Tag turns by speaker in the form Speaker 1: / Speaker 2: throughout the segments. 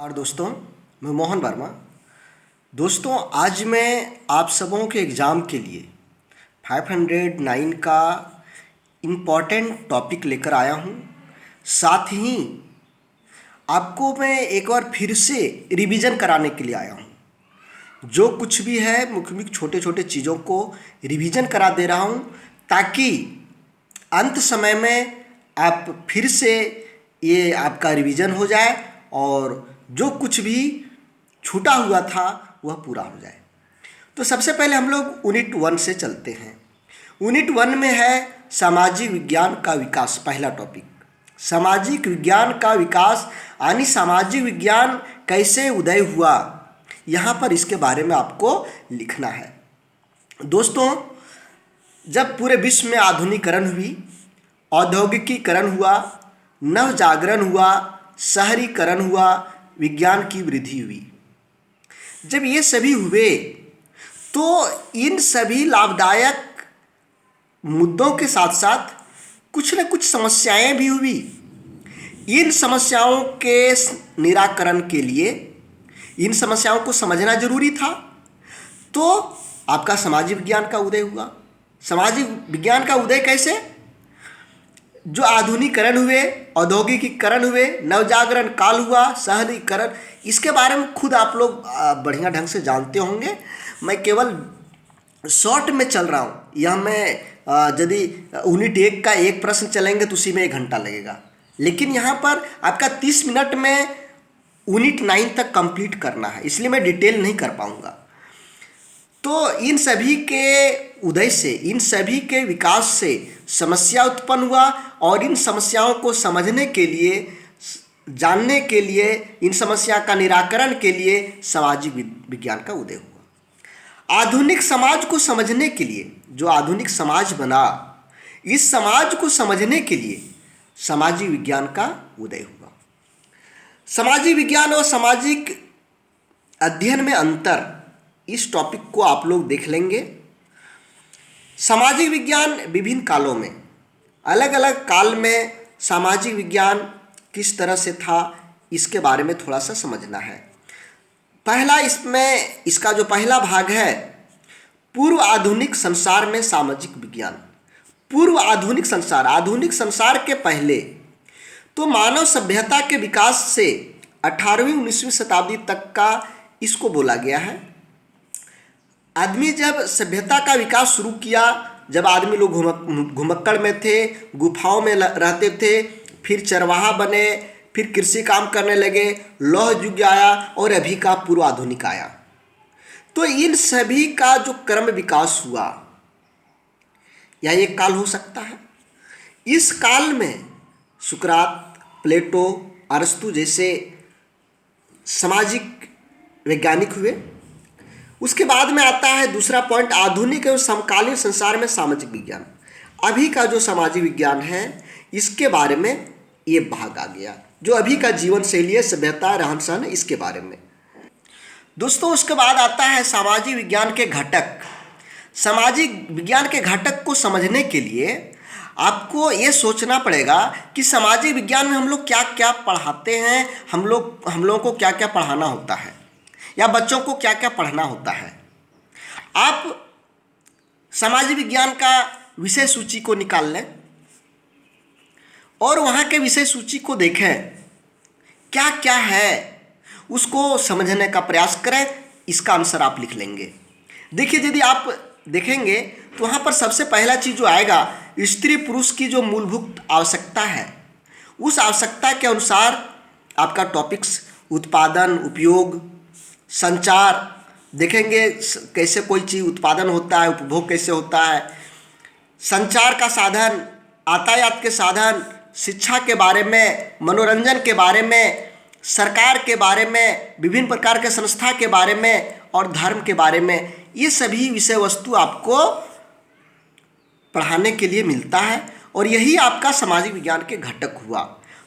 Speaker 1: और दोस्तों, मैं मोहन वर्मा। दोस्तों, आज मैं आप सबों के एग्ज़ाम के लिए 509 का इम्पॉर्टेंट टॉपिक लेकर आया हूँ। साथ ही आपको मैं एक बार फिर से रिवीजन कराने के लिए आया हूँ। जो कुछ भी है मुख्य मुख्य छोटे छोटे चीज़ों को रिवीजन करा दे रहा हूँ, ताकि अंत समय में आप फिर से ये आपका रिवीजन हो जाए और जो कुछ भी छूटा हुआ था वह पूरा हो जाए। तो सबसे पहले हम लोग यूनिट 1 से चलते हैं। यूनिट 1 में है सामाजिक विज्ञान का विकास। पहला टॉपिक सामाजिक विज्ञान का विकास, यानी सामाजिक विज्ञान कैसे उदय हुआ, यहाँ पर इसके बारे में आपको लिखना है। दोस्तों, जब पूरे विश्व में आधुनिकीकरण हुई, औद्योगिकीकरण हुआ, नव जागरण हुआ, शहरीकरण हुआ, विज्ञान की वृद्धि हुई, जब ये सभी हुए तो इन सभी लाभदायक मुद्दों के साथ साथ कुछ न कुछ समस्याएं भी हुई। इन समस्याओं के निराकरण के लिए इन समस्याओं को समझना जरूरी था। तो आपका सामाजिक विज्ञान का उदय हुआ। सामाजिक विज्ञान का उदय कैसे? जो आधुनिकीकरण हुए, औद्योगिकीकरण हुए, नवजागरण काल हुआ, शहरीकरण, इसके बारे में खुद आप लोग बढ़िया ढंग से जानते होंगे। मैं केवल शॉर्ट में चल रहा हूँ। यह मैं यदि यूनिट 1 का एक प्रश्न चलेंगे तो उसी में 1 घंटा लगेगा, लेकिन यहाँ पर आपका 30 मिनट में यूनिट 9 तक कंप्लीट करना है, इसलिए मैं डिटेल नहीं कर पाऊँगा। तो इन सभी के उदय से, इन सभी के विकास से समस्या उत्पन्न हुआ और इन समस्याओं को समझने के लिए, जानने के लिए, इन समस्या का निराकरण के लिए सामाजिक विज्ञान का उदय हुआ। आधुनिक समाज को समझने के लिए, जो आधुनिक समाज बना, इस समाज को समझने के लिए सामाजिक विज्ञान का उदय हुआ। सामाजिक विज्ञान और सामाजिक अध्ययन में अंतर, इस टॉपिक को आप लोग देख लेंगे। सामाजिक विज्ञान विभिन्न कालों में, अलग अलग काल में सामाजिक विज्ञान किस तरह से था, इसके बारे में थोड़ा सा समझना है। पहला, इसमें इसका जो पहला भाग है, पूर्व आधुनिक संसार में सामाजिक विज्ञान। पूर्व आधुनिक संसार, आधुनिक संसार के पहले तो मानव सभ्यता के विकास से 18वीं 19वीं शताब्दी तक का इसको बोला गया है। आदमी जब सभ्यता का विकास शुरू किया, जब आदमी लोग घुमक्कड़ में थे, गुफाओं में रहते थे, फिर चरवाहा बने, फिर कृषि काम करने लगे, लौह युग आया और अभी का पूर्व आधुनिक आया। तो इन सभी का जो क्रम विकास हुआ, यह एक काल हो सकता है। इस काल में सुकरात, प्लेटो, अरस्तु जैसे सामाजिक वैज्ञानिक हुए। उसके बाद में आता है दूसरा पॉइंट, आधुनिक एवं समकालीन संसार में सामाजिक विज्ञान। अभी का जो सामाजिक विज्ञान है, इसके बारे में ये भाग आ गया, जो अभी का जीवन शैली है, सभ्यता, रहन सहन, इसके बारे में। दोस्तों, उसके बाद आता है सामाजिक विज्ञान के घटक। सामाजिक विज्ञान के घटक को समझने के लिए आपको ये सोचना पड़ेगा कि सामाजिक विज्ञान में हम लोग क्या क्या पढ़ाते हैं, हम लोगों को क्या क्या पढ़ाना होता है, या बच्चों को क्या क्या पढ़ना होता है। आप सामाजिक विज्ञान का विषय सूची को निकाल लें और वहाँ के विषय सूची को देखें, क्या क्या है, उसको समझने का प्रयास करें। इसका आंसर आप लिख लेंगे। देखिए, यदि आप देखेंगे तो वहाँ पर सबसे पहला चीज़ जो आएगा, स्त्री पुरुष की जो मूलभूत आवश्यकता है, उस आवश्यकता के अनुसार आपका टॉपिक्स उत्पादन, उपयोग, संचार देखेंगे, कैसे कोई चीज़ उत्पादन होता है, उपभोग कैसे होता है, संचार का साधन, यातायात के साधन, शिक्षा के बारे में, मनोरंजन के बारे में, सरकार के बारे में, विभिन्न प्रकार के संस्था के बारे में और धर्म के बारे में। ये सभी विषय वस्तु आपको पढ़ाने के लिए मिलता है और यही आपका सामाजिक विज्ञान के घटक हुआ।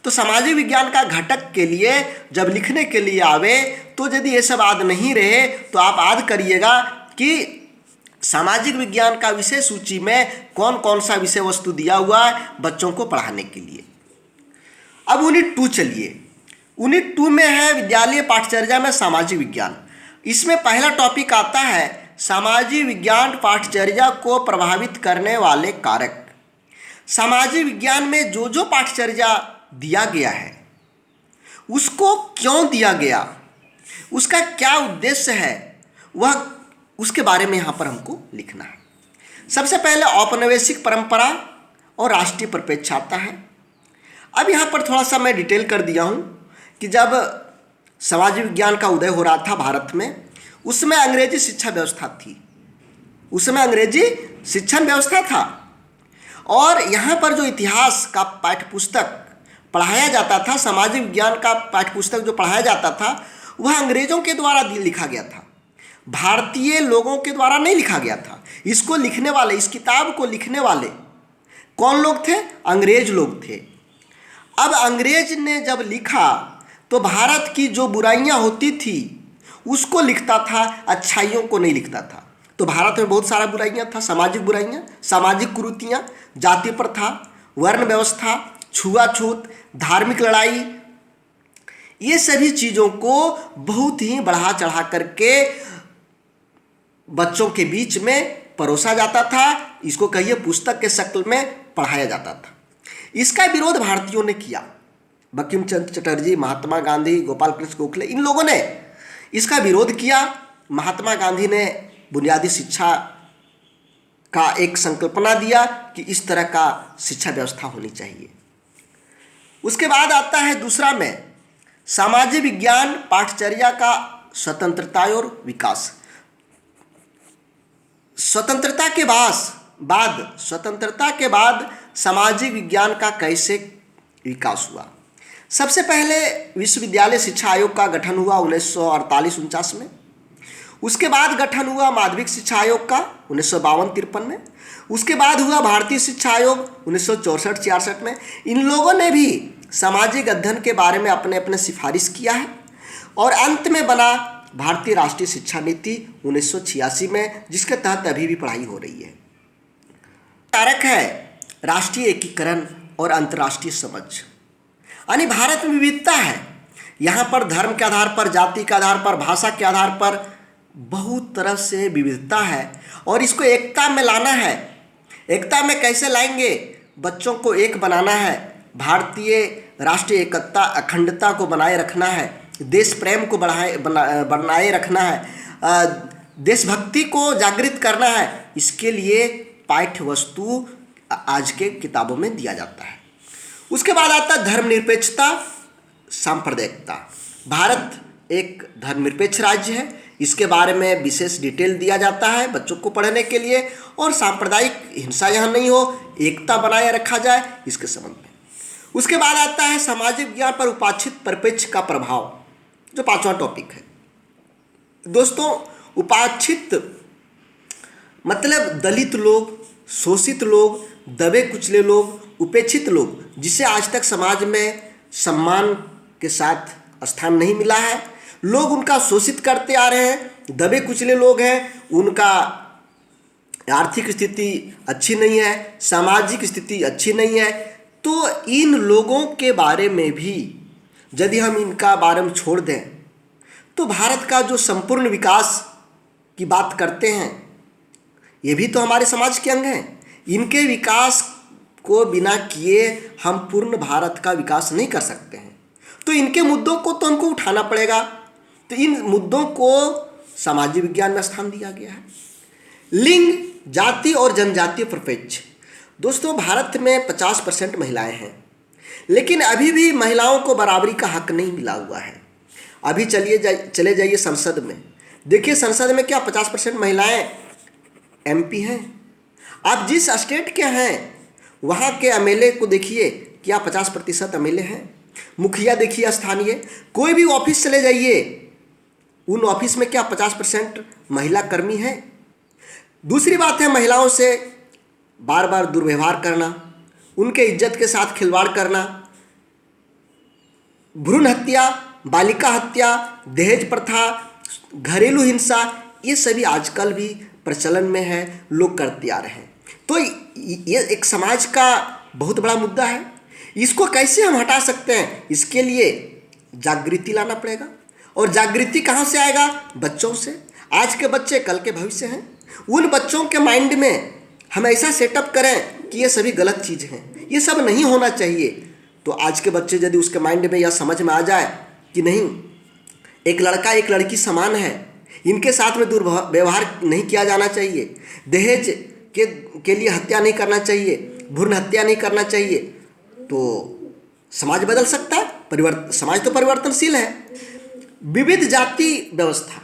Speaker 1: तो सामाजिक विज्ञान का घटक के लिए जब लिखने के लिए आवे, तो यदि ये सब याद नहीं रहे तो आप याद करिएगा कि सामाजिक विज्ञान का विषय सूची में कौन कौन सा विषय वस्तु दिया हुआ है बच्चों को पढ़ाने के लिए। अब यूनिट 2 चलिए। यूनिट 2 में है विद्यालय पाठचर्या में सामाजिक विज्ञान। इसमें पहला टॉपिक आता है सामाजिक विज्ञान पाठचर्या को प्रभावित करने वाले कारक। सामाजिक विज्ञान में जो जो पाठचर्या दिया गया है उसको क्यों दिया गया, उसका क्या उद्देश्य है, वह उसके बारे में यहाँ पर हमको लिखना है। सबसे पहले औपनिवेशिक परंपरा और राष्ट्रीय परिप्रेक्ष्य आता है। अब यहाँ पर थोड़ा सा मैं डिटेल कर दिया हूँ कि जब सामाजिक विज्ञान का उदय हो रहा था भारत में, उसमें अंग्रेजी शिक्षा व्यवस्था थी, उसमें अंग्रेजी शिक्षण व्यवस्था था और यहाँ पर जो इतिहास का पाठ्यपुस्तक पढ़ाया जाता था, सामाजिक विज्ञान का पाठ्यपुस्तक जो पढ़ाया जाता था वह अंग्रेजों के द्वारा लिखा गया था, भारतीय लोगों के द्वारा नहीं लिखा गया था। इसको लिखने वाले, इस किताब को लिखने वाले कौन लोग थे? अंग्रेज लोग थे। अब अंग्रेज ने जब लिखा तो भारत की जो बुराइयां होती थी उसको लिखता था, अच्छाइयों को नहीं लिखता था। तो भारत में बहुत सारा बुराइयां था, सामाजिक बुराइयां, सामाजिक कुरीतियां, जाति प्रथा, वर्ण व्यवस्था, छुआछूत, धार्मिक लड़ाई, ये सभी चीज़ों को बहुत ही बढ़ा चढ़ा करके बच्चों के बीच में परोसा जाता था। इसको कहिए पुस्तक के शक्ल में पढ़ाया जाता था। इसका विरोध भारतीयों ने किया। बंकिम चंद्र चटर्जी, महात्मा गांधी, गोपाल कृष्ण गोखले, इन लोगों ने इसका विरोध किया। महात्मा गांधी ने बुनियादी शिक्षा का एक संकल्पना दिया कि इस तरह का शिक्षा व्यवस्था होनी चाहिए। उसके बाद आता है दूसरा में सामाजिक विज्ञान पाठचर्या का स्वतंत्रता और विकास। स्वतंत्रता के बाद सामाजिक विज्ञान का कैसे विकास हुआ। सबसे पहले विश्वविद्यालय शिक्षा आयोग का गठन हुआ 1948-49 में। उसके बाद गठन हुआ माध्यमिक शिक्षा आयोग का 1952-53 में। उसके बाद हुआ भारतीय शिक्षा आयोग 1964-66 में। इन लोगों ने भी सामाजिक अध्ययन के बारे में अपने अपने सिफारिश किया है और अंत में बना भारतीय राष्ट्रीय शिक्षा नीति 1986 में, जिसके तहत अभी भी पढ़ाई हो रही है। कारक है राष्ट्रीय एकीकरण और अंतर्राष्ट्रीय समझ। यानी भारत में विविधता है, यहाँ पर धर्म के आधार पर, जाति के आधार पर, भाषा के आधार पर बहुत तरह से विविधता है और इसको एकता में लाना है। एकता में कैसे लाएंगे? बच्चों को एक बनाना है, भारतीय राष्ट्रीय एकता अखंडता को बनाए रखना है, देश प्रेम को बनाए रखना है, देशभक्ति को जागृत करना है। इसके लिए पाठ्य वस्तु आज के किताबों में दिया जाता है। उसके बाद आता है धर्मनिरपेक्षता, सांप्रदायिकता। भारत एक धर्मनिरपेक्ष राज्य है, इसके बारे में विशेष डिटेल दिया जाता है बच्चों को पढ़ने के लिए और सांप्रदायिक हिंसा यहाँ नहीं हो, एकता बनाए रखा जाए, इसके संबंध में। उसके बाद आता है सामाजिक विज्ञान पर उपाक्षित परिप्रेक्ष्य का प्रभाव, जो 5वां टॉपिक है। दोस्तों, उपाक्षित मतलब दलित लोग, शोषित लोग, दबे कुचले लोग, उपेक्षित लोग, जिसे आज तक समाज में सम्मान के साथ स्थान नहीं मिला है। लोग उनका शोषित करते आ रहे हैं, दबे कुचले लोग हैं, उनका आर्थिक स्थिति अच्छी नहीं है, सामाजिक स्थिति अच्छी नहीं है। तो इन लोगों के बारे में भी यदि हम इनका बारे में छोड़ दें तो भारत का जो संपूर्ण विकास की बात करते हैं, ये भी तो हमारे समाज के अंग हैं। इनके विकास को बिना किए हम पूर्ण भारत का विकास नहीं कर सकते हैं। तो इनके मुद्दों को तो हमको उठाना पड़ेगा। तो इन मुद्दों को सामाजिक विज्ञान में स्थान दिया गया है। लिंग, जाति और जनजातीय परिप्रेक्ष्य। दोस्तों, भारत में 50% महिलाएं हैं, लेकिन अभी भी महिलाओं को बराबरी का हक नहीं मिला हुआ है। अभी चले जाइए संसद में, देखिए संसद में क्या 50% महिलाएं MP हैं। आप जिस स्टेट के हैं वहाँ के एमएलए को देखिए, क्या 50% एमएलए हैं। मुखिया देखिए स्थानीय, कोई भी ऑफिस चले जाइए, उन ऑफिस में क्या 50% महिला कर्मी हैं। दूसरी बात है महिलाओं से बार बार दुर्व्यवहार करना, उनके इज्जत के साथ खिलवाड़ करना, भ्रूण हत्या, बालिका हत्या, दहेज प्रथा, घरेलू हिंसा, ये सभी आजकल भी प्रचलन में है, लोग करते आ रहे हैं। तो ये एक समाज का बहुत बड़ा मुद्दा है। इसको कैसे हम हटा सकते हैं? इसके लिए जागृति लाना पड़ेगा। और जागृति कहाँ से आएगा? बच्चों से। आज के बच्चे कल के भविष्य हैं। उन बच्चों के माइंड में हम ऐसा सेटअप करें कि ये सभी गलत चीज़ हैं, ये सब नहीं होना चाहिए। तो आज के बच्चे यदि उसके माइंड में यह समझ में आ जाए कि नहीं, एक लड़का एक लड़की समान है, इनके साथ में दुर्व्यवहार नहीं किया जाना चाहिए, दहेज के लिए हत्या नहीं करना चाहिए, भ्रूण हत्या नहीं करना चाहिए, तो समाज बदल सकता है। समाज तो परिवर्तनशील है। विविध जाति व्यवस्था,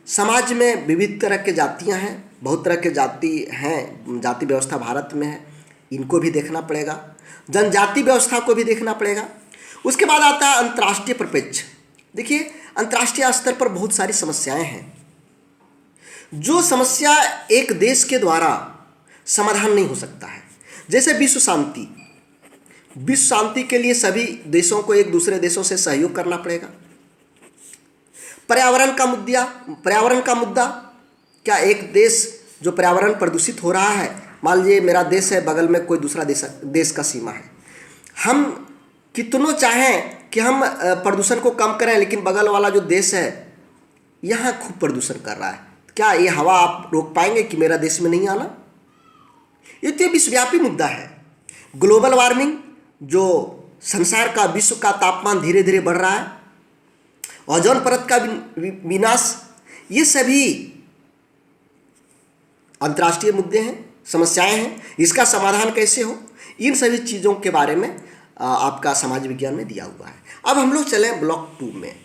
Speaker 1: समाज में विविध तरह के जातियां हैं, बहुत तरह के जाति हैं, जाति व्यवस्था भारत में है, इनको भी देखना पड़ेगा। जनजाति व्यवस्था को भी देखना पड़ेगा। उसके बाद आता है अंतर्राष्ट्रीय परिप्रेक्ष्य। देखिए, अंतर्राष्ट्रीय स्तर पर बहुत सारी समस्याएं हैं, जो समस्या एक देश के द्वारा समाधान नहीं हो सकता है। जैसे विश्व शांति, विश्व शांति के लिए सभी देशों को एक दूसरे देशों से सहयोग करना पड़ेगा। पर्यावरण का मुद्दा, क्या एक देश जो पर्यावरण प्रदूषित हो रहा है, मान लीजिए मेरा देश है, बगल में कोई दूसरा देश का सीमा है, हम कितनों चाहें कि हम प्रदूषण को कम करें, लेकिन बगल वाला जो देश है यहाँ खूब प्रदूषण कर रहा है, क्या ये हवा आप रोक पाएंगे कि मेरा देश में नहीं आना? ये तो विश्वव्यापी मुद्दा है। ग्लोबल वार्मिंग, जो संसार का, विश्व का तापमान धीरे धीरे बढ़ रहा है, ओजोन परत का विनाश, ये सभी अंतर्राष्ट्रीय मुद्दे हैं, समस्याएं हैं। इसका समाधान कैसे हो, इन सभी चीज़ों के बारे में आपका समाज विज्ञान में दिया हुआ है। अब हम लोग चलें ब्लॉक 2 में।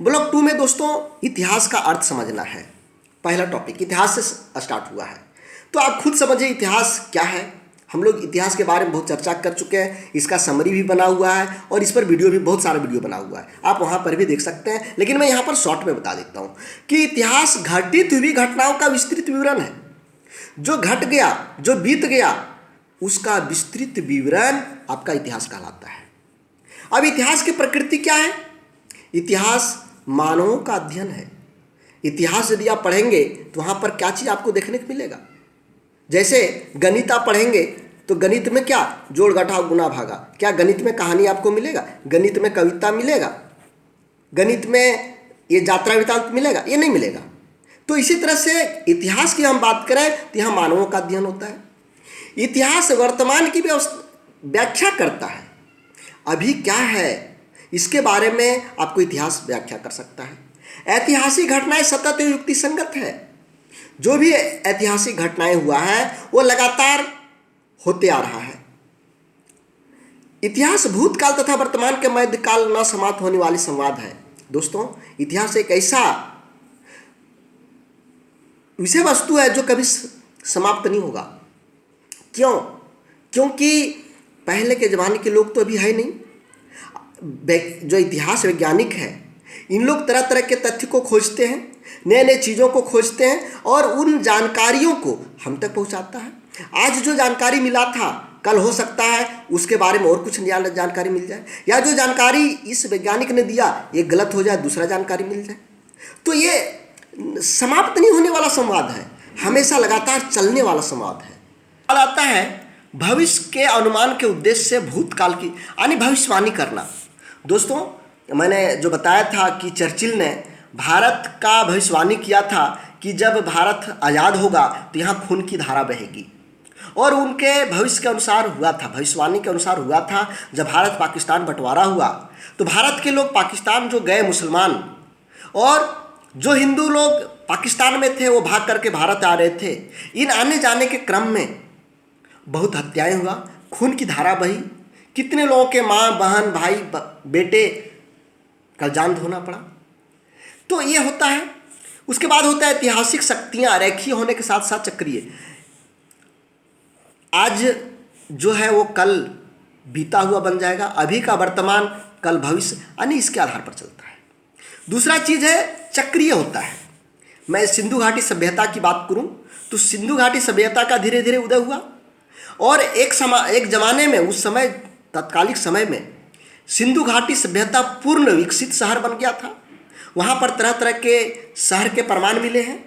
Speaker 1: ब्लॉक 2 में दोस्तों इतिहास का अर्थ समझना है। पहला टॉपिक इतिहास से स्टार्ट हुआ है, तो आप खुद समझिए इतिहास क्या है। हम लोग इतिहास के बारे में बहुत चर्चा कर चुके हैं, इसका समरी भी बना हुआ है और इस पर वीडियो भी, बहुत सारा वीडियो बना हुआ है, आप वहाँ पर भी देख सकते हैं। लेकिन मैं यहाँ पर शॉर्ट में बता देता हूँ कि इतिहास घटित हुई घटनाओं का विस्तृत विवरण है। जो घट गया, जो बीत गया, उसका विस्तृत विवरण आपका इतिहास कहलाता है। अब इतिहास की प्रकृति क्या है? इतिहास मानवों का अध्ययन है। इतिहास यदि आप पढ़ेंगे तो वहाँ पर क्या चीज़ आपको देखने को मिलेगा? जैसे गणित आप पढ़ेंगे तो गणित में क्या, जोड़ घटाव गुना भागा, क्या गणित में कहानी आपको मिलेगा? गणित में कविता मिलेगा? गणित में ये यात्रा वृत्तांत मिलेगा? ये नहीं मिलेगा। तो इसी तरह से इतिहास की हम बात करें तो यहाँ मानवों का अध्ययन होता है। इतिहास वर्तमान की व्याख्या करता है, अभी क्या है इसके बारे में आपको इतिहास व्याख्या कर सकता है। ऐतिहासिक घटनाएं सतत युक्ति संगत है। जो भी ऐतिहासिक घटनाएं हुआ है वो लगातार होते आ रहा है। इतिहास भूतकाल तथा वर्तमान के मध्यकाल न समाप्त होने वाली संवाद है। दोस्तों, इतिहास एक ऐसा विषय वस्तु है जो कभी समाप्त नहीं होगा। क्यों? क्योंकि पहले के ज़माने के लोग तो अभी है नहीं। जो इतिहास वैज्ञानिक है, इन लोग तरह तरह के तथ्य को खोजते हैं, नए नए चीज़ों को खोजते हैं और उन जानकारियों को हम तक पहुंचाता है। आज जो जानकारी मिला था, कल हो सकता है उसके बारे में और कुछ नया जानकारी मिल जाए, या जो जानकारी इस वैज्ञानिक ने दिया ये गलत हो जाए, दूसरा जानकारी मिल जाए। तो ये समाप्त नहीं होने वाला संवाद है, हमेशा लगातार चलने वाला संवाद है। आता है भविष्य के अनुमान के उद्देश्य से भूतकाल की यानी भविष्यवाणी करना। दोस्तों, मैंने जो बताया था कि चर्चिल ने भारत का भविष्यवाणी किया था कि जब भारत आज़ाद होगा तो यहाँ खून की धारा बहेगी, और उनके भविष्य के अनुसार हुआ था, भविष्यवाणी के अनुसार हुआ था। जब भारत पाकिस्तान बंटवारा हुआ तो भारत के लोग पाकिस्तान जो गए मुसलमान, और जो हिंदू लोग पाकिस्तान में थे वो भाग करके भारत आ रहे थे। इन आने जाने के क्रम में बहुत हत्याएं हुआ, खून की धारा बही, कितने लोगों के माँ बहन भाई बेटे का जान धोना पड़ा। तो ये होता है। उसके बाद होता है ऐतिहासिक शक्तियाँ रेखीय होने के साथ साथ चक्रीय। आज जो है वो कल बीता हुआ बन जाएगा, अभी का वर्तमान कल भविष्य, यानी इसके आधार पर चलता है। दूसरा चीज़ है चक्रीय होता है। मैं सिंधु घाटी सभ्यता की बात करूं तो सिंधु घाटी सभ्यता का धीरे धीरे उदय हुआ, और एक ज़माने में, उस समय तत्कालिक समय में सिंधु घाटी सभ्यता पूर्ण विकसित शहर बन गया था। वहाँ पर तरह तरह के शहर के प्रमाण मिले हैं,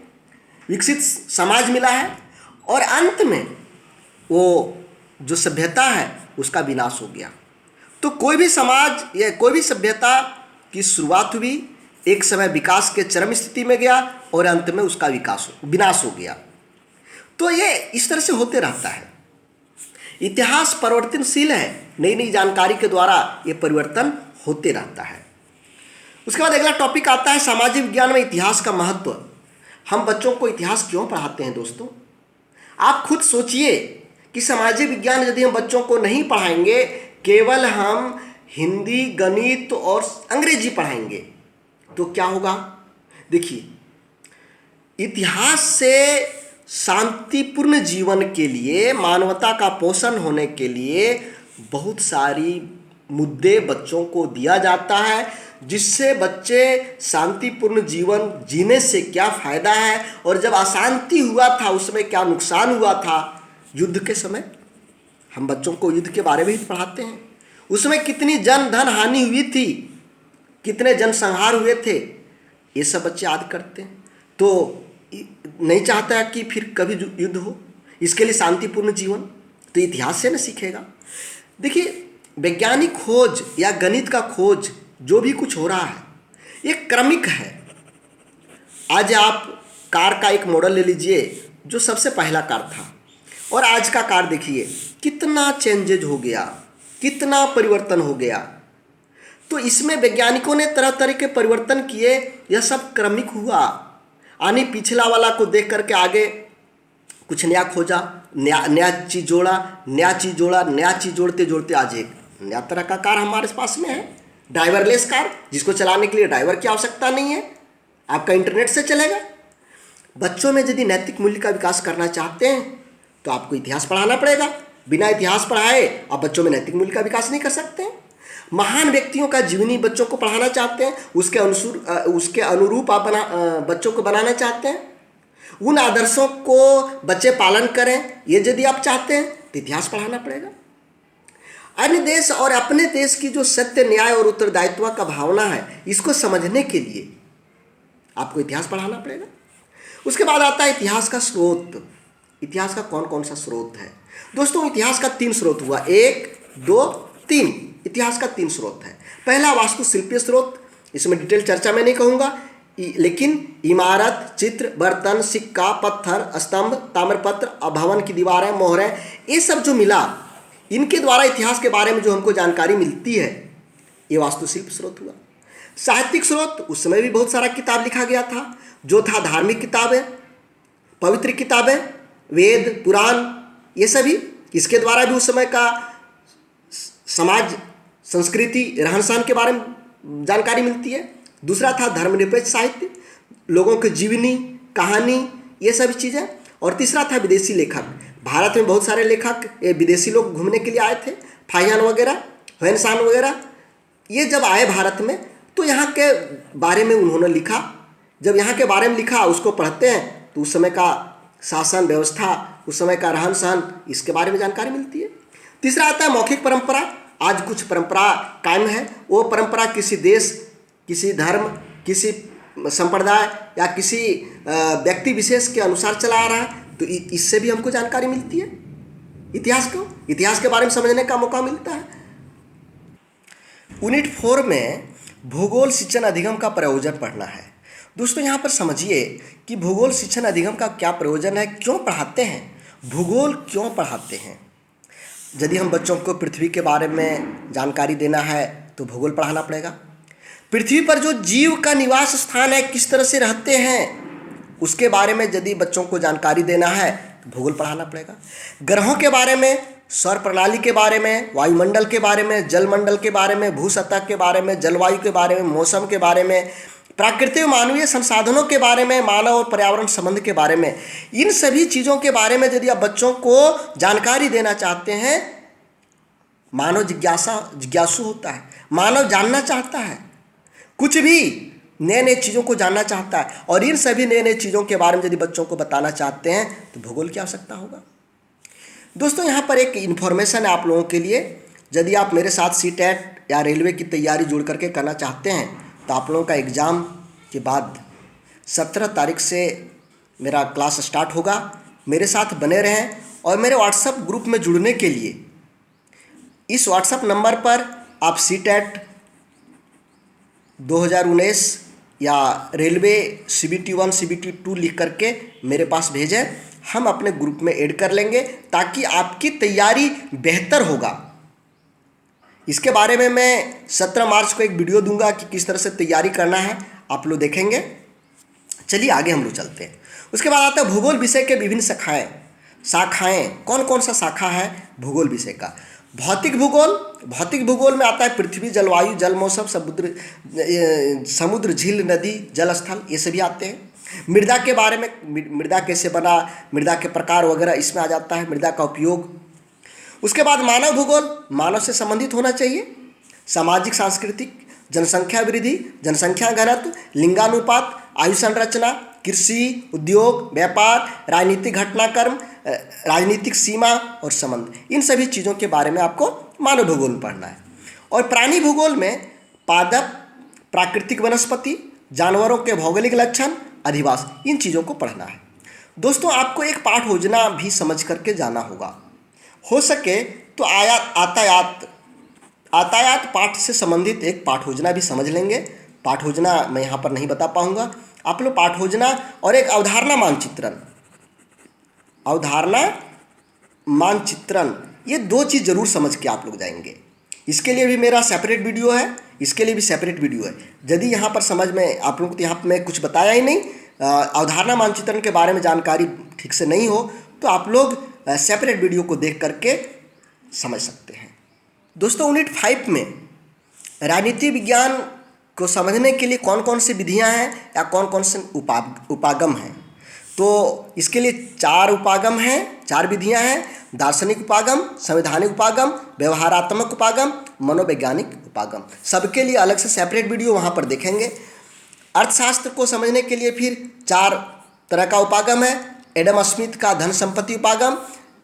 Speaker 1: विकसित समाज मिला है, और अंत में वो जो सभ्यता है उसका विनाश हो गया। तो कोई भी समाज या कोई भी सभ्यता की शुरुआत हुई, एक समय विकास के चरम स्थिति में गया और अंत में उसका विनाश हो गया। तो ये इस तरह से होते रहता है। इतिहास परिवर्तनशील है, नई नई जानकारी के द्वारा ये परिवर्तन होते रहता है। उसके बाद अगला टॉपिक आता है सामाजिक विज्ञान में इतिहास का महत्व। हम बच्चों को इतिहास क्यों पढ़ाते हैं दोस्तों? आप खुद सोचिए कि सामाजिक विज्ञान यदि हम बच्चों को नहीं पढ़ाएंगे, केवल हम हिंदी, गणित और अंग्रेजी पढ़ाएंगे तो क्या होगा? देखिए, इतिहास से शांतिपूर्ण जीवन के लिए, मानवता का पोषण होने के लिए बहुत सारी मुद्दे बच्चों को दिया जाता है, जिससे बच्चे शांतिपूर्ण जीवन जीने से क्या फायदा है और जब अशांति हुआ था उसमें क्या नुकसान हुआ था। युद्ध के समय हम बच्चों को युद्ध के बारे में ही पढ़ाते हैं, उसमें कितनी जन धन हानि हुई थी, कितने जनसंहार हुए थे, ये सब बच्चे याद करते हैं। तो नहीं चाहता कि फिर कभी युद्ध हो, इसके लिए शांतिपूर्ण जीवन, तो इतिहास से न सीखेगा। देखिए, वैज्ञानिक खोज या गणित का खोज जो भी कुछ हो रहा है ये क्रमिक है। आज आप कार का एक मॉडल ले लीजिए जो सबसे पहला कार था, और आज का कार देखिए कितना चेंजेज हो गया, कितना परिवर्तन हो गया। तो इसमें वैज्ञानिकों ने तरह तरह के परिवर्तन किए, यह सब क्रमिक हुआ। यानी पिछला वाला को देख करके आगे कुछ नया खोजा, नया चीज़ जोड़ा, नया चीज़ जोड़ा, नया चीज़ जोड़ते जोड़ते आज एक नया तरह का कार हमारे पास में है, ड्राइवरलेस कार, जिसको चलाने के लिए ड्राइवर की आवश्यकता नहीं है, आपका इंटरनेट से चलेगा। बच्चों में यदि नैतिक मूल्य का विकास करना चाहते हैं तो आपको इतिहास पढ़ाना पड़ेगा। बिना इतिहास पढ़ाए आप बच्चों में नैतिक मूल्य का विकास नहीं कर सकते। महान व्यक्तियों का जीवनी बच्चों को पढ़ाना चाहते हैं, उसके अनुरूप आप बच्चों को बनाना चाहते हैं, उन आदर्शों को बच्चे पालन करें, ये यदि आप चाहते हैं तो इतिहास पढ़ाना पड़ेगा। अन्य देश और अपने देश की जो सत्य, न्याय और उत्तरदायित्व का भावना है, इसको समझने के लिए आपको इतिहास पढ़ाना पड़ेगा। उसके बाद आता है इतिहास का स्रोत। इतिहास का कौन कौन सा स्रोत है दोस्तों? इतिहास का 3 स्रोत हुआ, 1, 2, 3। इतिहास का 3 स्रोत है। पहला वास्तुशिल्पीय स्रोत, इसमें डिटेल चर्चा मैं नहीं कहूँगा, लेकिन इमारत, चित्र, बर्तन, सिक्का, पत्थर, स्तंभ, ताम्रपत्र, भवन की दीवारें, मोहरें, ये सब जो मिला, इनके द्वारा इतिहास के बारे में जो हमको जानकारी मिलती है, ये वास्तुशिल्प स्रोत हुआ। साहित्यिक स्रोत, उस समय भी बहुत सारा किताब लिखा गया था, जो था धार्मिक किताबें, पवित्र किताबें, वेद, पुराण, ये सभी, इसके द्वारा भी उस समय का समाज, संस्कृति, रहन सहन के बारे में जानकारी मिलती है। दूसरा था धर्मनिरपेक्ष साहित्य, लोगों की जीवनी, कहानी, ये सभी चीज़ें। और तीसरा था विदेशी लेखक। भारत में बहुत सारे लेखक, विदेशी लोग घूमने के लिए आए थे, फाहियान वगैरह, ह्वेनसांग वगैरह, ये जब आए भारत में तो यहाँ के बारे में उन्होंने लिखा। जब यहाँ के बारे में लिखा, उसको पढ़ते हैं तो उस समय का शासन व्यवस्था, उस समय का रहन सहन, इसके बारे में जानकारी मिलती है। तीसरा आता है मौखिक परंपरा। आज कुछ परंपरा कायम है, वो परंपरा किसी देश, किसी धर्म, किसी संप्रदाय या किसी व्यक्ति विशेष के अनुसार चला आ रहा है, तो इससे भी हमको जानकारी मिलती है। इतिहास के बारे में समझने का मौका मिलता है। यूनिट 4 में भूगोल शिक्षण अधिगम का प्रयोजन पढ़ना है। दोस्तों, यहाँ पर समझिए कि भूगोल शिक्षण अधिगम का क्या प्रयोजन है, क्यों पढ़ाते हैं, भूगोल क्यों पढ़ाते हैं। यदि हम बच्चों को पृथ्वी के बारे में जानकारी देना है तो भूगोल पढ़ाना पड़ेगा। पृथ्वी पर जो जीव का निवास स्थान है, किस तरह से रहते हैं, उसके बारे में यदि बच्चों को जानकारी देना है तो भूगोल पढ़ाना पड़ेगा। ग्रहों के बारे में, सौर प्रणाली के बारे में, वायुमंडल के बारे में, जलमंडल के बारे में, भू सतह के बारे में, जलवायु के बारे में, मौसम के बारे में, प्राकृतिक मानवीय संसाधनों के बारे में, मानव और पर्यावरण संबंध के बारे में, इन सभी चीज़ों के बारे में यदि आप बच्चों को जानकारी देना चाहते हैं। मानव जिज्ञासु होता है, मानव जानना चाहता है, कुछ भी नए नए चीज़ों को जानना चाहता है, और इन सभी नए नए चीज़ों के बारे में यदि बच्चों को बताना चाहते हैं तो भूगोल की आवश्यकता होगा। दोस्तों, यहाँ पर एक इन्फॉर्मेशन है आप लोगों के लिए। यदि आप मेरे साथ सीटेट या रेलवे की तैयारी जुड़ करके करना चाहते हैं तो आप लोगों का एग्ज़ाम के बाद 17 तारीख से मेरा क्लास स्टार्ट होगा। मेरे साथ बने रहें, और मेरे व्हाट्सएप ग्रुप में जुड़ने के लिए इस व्हाट्सएप नंबर पर आप सीटेट 2019 या रेलवे CBT 1 CBT 2 लिख करके मेरे पास भेजें, हम अपने ग्रुप में ऐड कर लेंगे ताकि आपकी तैयारी बेहतर होगा। इसके बारे में मैं 17 मार्च को एक वीडियो दूंगा कि किस तरह से तैयारी करना है, आप लोग देखेंगे। चलिए आगे हम लोग चलते हैं। उसके बाद आता है भूगोल विषय के विभिन्न शाखाएं। कौन कौन सा शाखा है भूगोल विषय का? भौतिक भूगोल में आता है पृथ्वी, जलवायु, जल, मौसम, समुद्र, झील, नदी, जल स्थल, ये सभी आते हैं। मृदा के बारे में, मृदा कैसे बना, मृदा के प्रकार वगैरह इसमें आ जाता है, मृदा का उपयोग। उसके बाद मानव भूगोल, मानव से संबंधित होना चाहिए। सामाजिक सांस्कृतिक, जनसंख्या वृद्धि, जनसंख्या घनत्व, लिंगानुपात, आयु संरचना, कृषि, उद्योग, व्यापार, राजनीतिक घटनाक्रम, राजनीतिक सीमा और संबंध, इन सभी चीज़ों के बारे में आपको मानव भूगोल में पढ़ना है। और प्राणी भूगोल में पादप, प्राकृतिक वनस्पति, जानवरों के भौगोलिक लक्षण, अधिवास, इन चीज़ों को पढ़ना है। दोस्तों आपको एक पाठ योजना भी समझ करके जाना होगा। हो सके तो यातायात पाठ से संबंधित एक पाठ योजना भी समझ लेंगे। पाठ योजना मैं यहाँ पर नहीं बता पाऊँगा, आप लोग पाठ योजना और एक अवधारणा मानचित्रण, ये दो चीज़ जरूर समझ के आप लोग जाएंगे। इसके लिए भी मेरा सेपरेट वीडियो है, इसके लिए भी सेपरेट वीडियो है। यदि यहाँ पर समझ में आप लोगों को यहाँ पर मैं कुछ बताया ही नहीं, अवधारणा मानचित्रण के बारे में जानकारी ठीक से नहीं हो, तो आप लोग सेपरेट वीडियो को देख करके समझ सकते हैं। दोस्तों यूनिट 5 में राजनीति विज्ञान को समझने के लिए कौन कौन सी विधियां हैं या कौन कौन से उपागम हैं, तो इसके लिए 4 उपागम हैं, 4 विधियां हैं। दार्शनिक उपागम, संवैधानिक उपागम, व्यवहारात्मक उपागम, मनोवैज्ञानिक उपागम। सबके लिए अलग से सेपरेट वीडियो वहाँ पर देखेंगे। अर्थशास्त्र को समझने के लिए फिर 4 तरह का उपागम है। एडम स्मिथ का धन संपत्ति उपागम,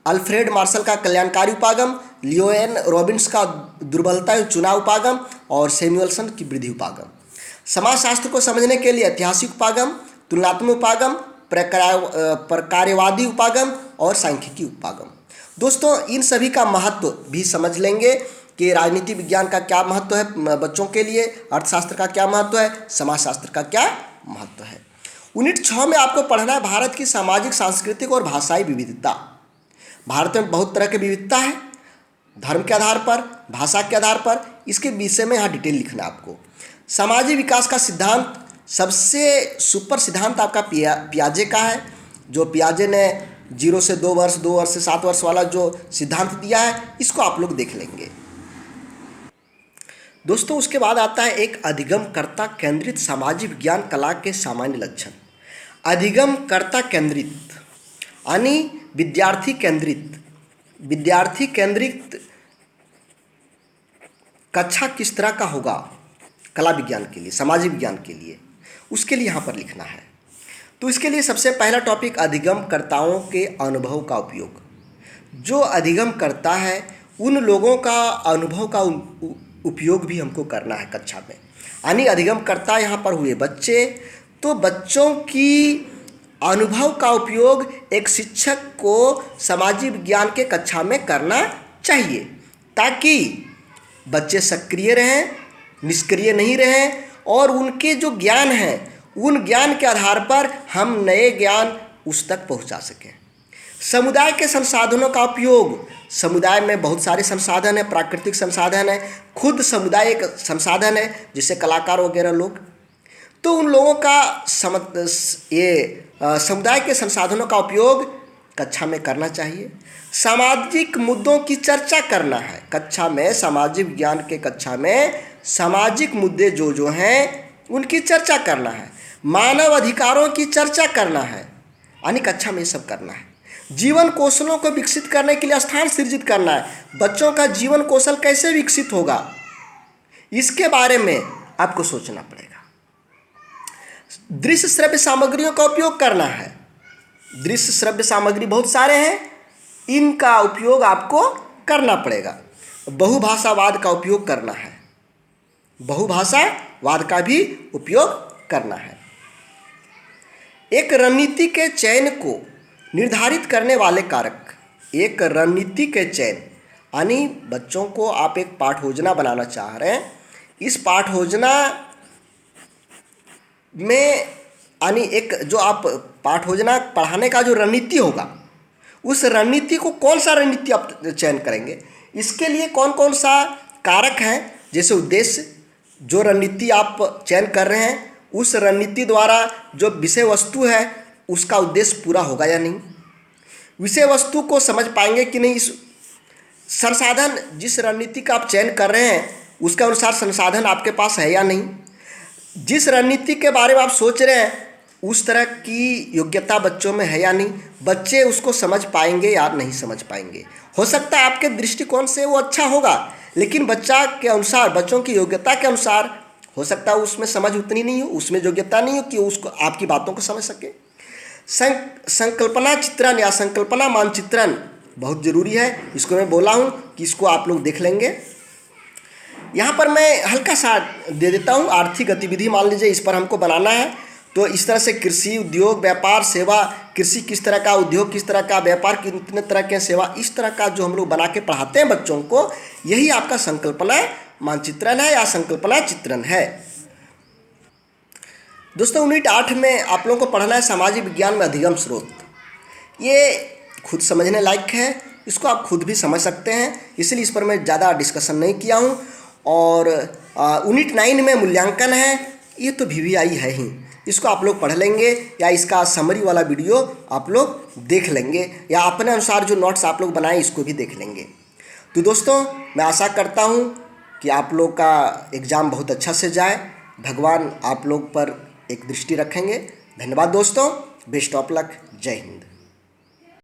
Speaker 1: अल्फ्रेड मार्शल का कल्याणकारी उपागम, लियोएन रॉबिन्स का दुर्बलता चुनाव उपागम और सैमुअलसन की वृद्धि उपागम। समाजशास्त्र को समझने के लिए ऐतिहासिक उपागम, तुलनात्मक उपागम, प्रकार्यवादी उपागम और सांख्यिकी उपागम। दोस्तों इन सभी का महत्व भी समझ लेंगे कि राजनीति विज्ञान का क्या महत्व है बच्चों के लिए, अर्थशास्त्र का क्या महत्व है, समाजशास्त्र का क्या महत्व है। यूनिट 6 में आपको पढ़ना है भारत की सामाजिक, सांस्कृतिक और भाषाई विविधता। भारत में बहुत तरह की विविधता है, धर्म के आधार पर, भाषा के आधार पर, इसके विषय में यहाँ डिटेल लिखना है आपको। सामाजिक विकास का सिद्धांत, सबसे सुपर सिद्धांत आपका पियाजे का है, जो पियाजे ने 0 से 2 वर्ष, 2 वर्ष से 7 वर्ष वाला जो सिद्धांत दिया है, इसको आप लोग देख लेंगे। दोस्तों उसके बाद आता है एक अधिगमकर्ता केंद्रित सामाजिक विज्ञान कला के सामान्य लक्षण। अधिगमकर्ता केंद्रित यानी विद्यार्थी केंद्रित कक्षा किस तरह का होगा कला विज्ञान के लिए, सामाजिक विज्ञान के लिए, उसके लिए यहाँ पर लिखना है। तो इसके लिए सबसे पहला टॉपिक अधिगमकर्ताओं के अनुभव का उपयोग। जो अधिगम करता है उन लोगों का अनुभव का उपयोग भी हमको करना है कक्षा में। यानी अधिगमकर्ता यहाँ पर हुए बच्चे, तो बच्चों की अनुभव का उपयोग एक शिक्षक को सामाजिक विज्ञान के कक्षा में करना चाहिए, ताकि बच्चे सक्रिय रहें, निष्क्रिय नहीं रहें, और उनके जो ज्ञान है उन ज्ञान के आधार पर हम नए ज्ञान उस तक पहुंचा सकें। समुदाय के संसाधनों का उपयोग। समुदाय में बहुत सारे संसाधन हैं, प्राकृतिक संसाधन है, खुद समुदाय एक संसाधन है, जैसे कलाकार वगैरह लोग, तो उन लोगों का समुदाय के संसाधनों का उपयोग कक्षा में करना चाहिए। सामाजिक मुद्दों की चर्चा करना है कक्षा में, सामाजिक विज्ञान के कक्षा में सामाजिक मुद्दे जो हैं उनकी चर्चा करना है। मानव अधिकारों की चर्चा करना है, यानी कक्षा में ये सब करना है। जीवन कौशलों को विकसित करने के लिए स्थान सृजित करना है। बच्चों का जीवन कौशल कैसे विकसित होगा, इसके बारे में आपको सोचना पड़ेगा। दृश्य श्रव्य सामग्रियों का उपयोग करना है। दृश्य श्रव्य सामग्री बहुत सारे हैं, इनका उपयोग आपको करना पड़ेगा। बहुभाषावाद का उपयोग करना है, बहुभाषावाद का भी उपयोग करना है। एक रणनीति के चयन को निर्धारित करने वाले कारक। एक रणनीति के चयन यानी बच्चों को आप एक पाठ योजना बनाना चाह रहे हैं, इस पाठ योजना में यानी एक जो आप पाठ योजना पढ़ाने का जो रणनीति होगा, उस रणनीति को कौन सा रणनीति आप चयन करेंगे, इसके लिए कौन कौन सा कारक हैं, जैसे उद्देश्य, जो रणनीति आप चयन कर रहे हैं उस रणनीति द्वारा जो विषय वस्तु है उसका उद्देश्य पूरा होगा या नहीं, विषय वस्तु को समझ पाएंगे कि नहीं, इस संसाधन जिस रणनीति का आप चयन कर रहे हैं उसके अनुसार संसाधन आपके पास है या नहीं, जिस रणनीति के बारे में आप सोच रहे हैं उस तरह की योग्यता बच्चों में है या नहीं, बच्चे उसको समझ पाएंगे या नहीं समझ पाएंगे। हो सकता है आपके दृष्टिकोण से वो अच्छा होगा, लेकिन बच्चा के अनुसार, बच्चों की योग्यता के अनुसार हो सकता है उसमें समझ उतनी नहीं हो, उसमें योग्यता नहीं हो कि उसको आपकी बातों को समझ सके। संकल्पना चित्रण या संकल्पना मानचित्रण बहुत ज़रूरी है। इसको मैं बोला हूँ कि इसको आप लोग देख लेंगे। यहाँ पर मैं हल्का सा दे देता हूँ, आर्थिक गतिविधि मान लीजिए इस पर हमको बनाना है, तो इस तरह से कृषि, उद्योग, व्यापार, सेवा, कृषि किस तरह का, उद्योग किस तरह का, व्यापार कितने तरह के, सेवा, इस तरह का जो हम लोग बना के पढ़ाते हैं बच्चों को, यही आपका संकल्पना मानचित्रण है या संकल्पना चित्रण है। दोस्तों यूनिट 8 में आप लोगों को पढ़ना है सामाजिक विज्ञान में अधिगम स्रोत। ये खुद समझने लायक है, इसको आप खुद भी समझ सकते हैं, इसलिए इस पर मैं ज़्यादा डिस्कशन नहीं किया हूँ। और यूनिट 9 में मूल्यांकन है, ये तो VVI है ही, इसको आप लोग पढ़ लेंगे या इसका समरी वाला वीडियो आप लोग देख लेंगे या अपने अनुसार जो नोट्स आप लोग बनाएं इसको भी देख लेंगे। तो दोस्तों मैं आशा करता हूँ कि आप लोग का एग्ज़ाम बहुत अच्छा से जाए, भगवान आप लोग पर एक दृष्टि रखेंगे। धन्यवाद दोस्तों, बेस्ट ऑफ लक, जय हिंद।